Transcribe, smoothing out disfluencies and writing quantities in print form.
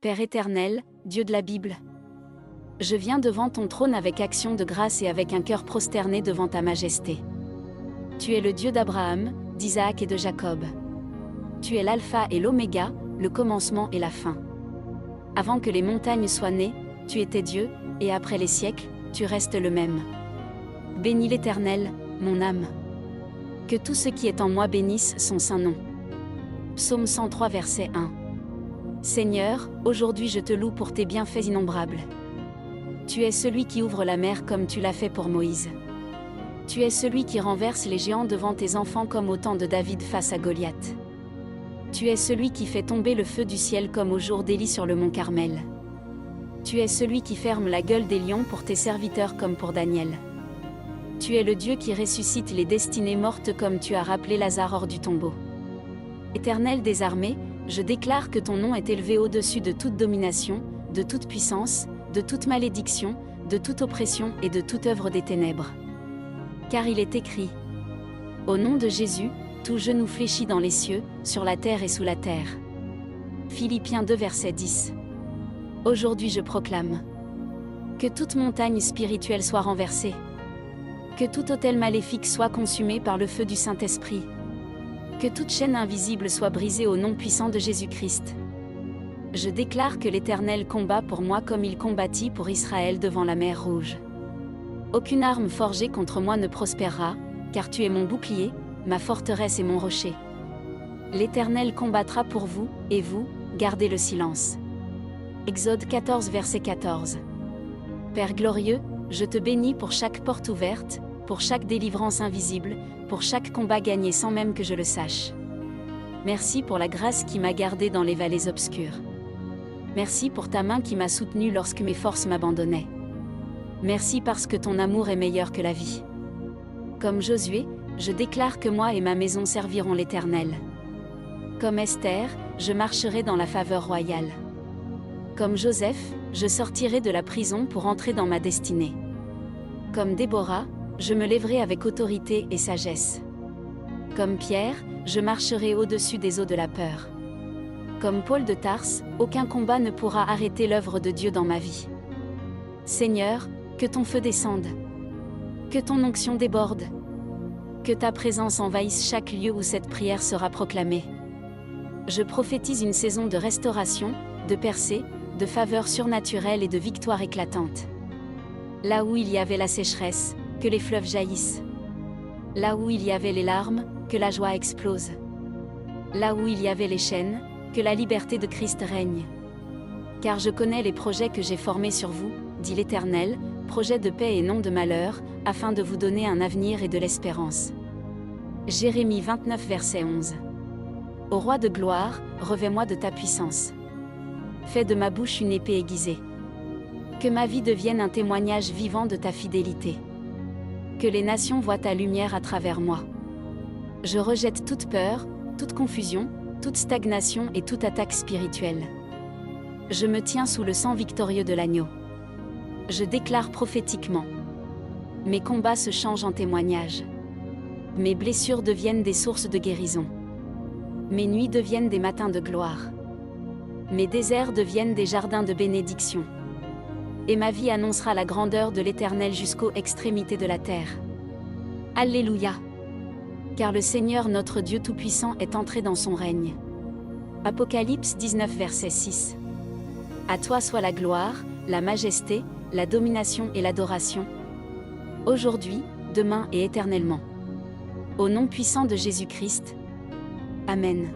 Père éternel, Dieu de la Bible, je viens devant ton trône avec action de grâce et avec un cœur prosterné devant ta majesté. Tu es le Dieu d'Abraham, d'Isaac et de Jacob. Tu es l'alpha et l'oméga, le commencement et la fin. Avant que les montagnes soient nées, tu étais Dieu, et après les siècles, tu restes le même. Bénis l'Éternel, mon âme. Que tout ce qui est en moi bénisse son saint nom. Psaume 103 verset 1. Seigneur, aujourd'hui je te loue pour tes bienfaits innombrables. Tu es celui qui ouvre la mer comme tu l'as fait pour Moïse. Tu es celui qui renverse les géants devant tes enfants comme au temps de David face à Goliath. Tu es celui qui fait tomber le feu du ciel comme au jour d'Élie sur le mont Carmel. Tu es celui qui ferme la gueule des lions pour tes serviteurs comme pour Daniel. Tu es le Dieu qui ressuscite les destinées mortes comme tu as rappelé Lazare hors du tombeau. Éternel des armées, je déclare que ton nom est élevé au-dessus de toute domination, de toute puissance, de toute malédiction, de toute oppression et de toute œuvre des ténèbres. Car il est écrit: au nom de Jésus, tout genou fléchit dans les cieux, sur la terre et sous la terre. Philippiens 2 verset 10. Aujourd'hui je proclame que toute montagne spirituelle soit renversée, que tout autel maléfique soit consumé par le feu du Saint-Esprit, que toute chaîne invisible soit brisée au nom puissant de Jésus-Christ. Je déclare que l'Éternel combat pour moi comme il combattit pour Israël devant la mer Rouge. Aucune arme forgée contre moi ne prospérera, car tu es mon bouclier, ma forteresse et mon rocher. L'Éternel combattra pour vous, et vous, gardez le silence. Exode 14 verset 14. Père glorieux, je te bénis pour chaque porte ouverte, pour chaque délivrance invisible, pour chaque combat gagné sans même que je le sache. Merci pour la grâce qui m'a gardé dans les vallées obscures. Merci pour ta main qui m'a soutenu lorsque mes forces m'abandonnaient. Merci parce que ton amour est meilleur que la vie. Comme Josué, je déclare que moi et ma maison serviront l'Éternel. Comme Esther, je marcherai dans la faveur royale. Comme Joseph, je sortirai de la prison pour entrer dans ma destinée. Comme Déborah, je me lèverai avec autorité et sagesse. Comme Pierre, je marcherai au-dessus des eaux de la peur. Comme Paul de Tarse, aucun combat ne pourra arrêter l'œuvre de Dieu dans ma vie. Seigneur, que ton feu descende. Que ton onction déborde. Que ta présence envahisse chaque lieu où cette prière sera proclamée. Je prophétise une saison de restauration, de percée, de faveur surnaturelle et de victoire éclatante. Là où il y avait la sécheresse, que les fleuves jaillissent. Là où il y avait les larmes, que la joie explose. Là où il y avait les chaînes, que la liberté de Christ règne. Car je connais les projets que j'ai formés sur vous, dit l'Éternel, projets de paix et non de malheur, afin de vous donner un avenir et de l'espérance. Jérémie 29 verset 11. Ô roi de gloire, revêt-moi de ta puissance. Fais de ma bouche une épée aiguisée. Que ma vie devienne un témoignage vivant de ta fidélité. Que les nations voient ta lumière à travers moi. Je rejette toute peur, toute confusion, toute stagnation et toute attaque spirituelle. Je me tiens sous le sang victorieux de l'agneau. Je déclare prophétiquement. Mes combats se changent en témoignages. Mes blessures deviennent des sources de guérison. Mes nuits deviennent des matins de gloire. Mes déserts deviennent des jardins de bénédiction. Et ma vie annoncera la grandeur de l'Éternel jusqu'aux extrémités de la terre. Alléluia! Car le Seigneur notre Dieu Tout-Puissant est entré dans son règne. Apocalypse 19 verset 6. À toi soit la gloire, la majesté, la domination et l'adoration. Aujourd'hui, demain et éternellement. Au nom puissant de Jésus-Christ. Amen.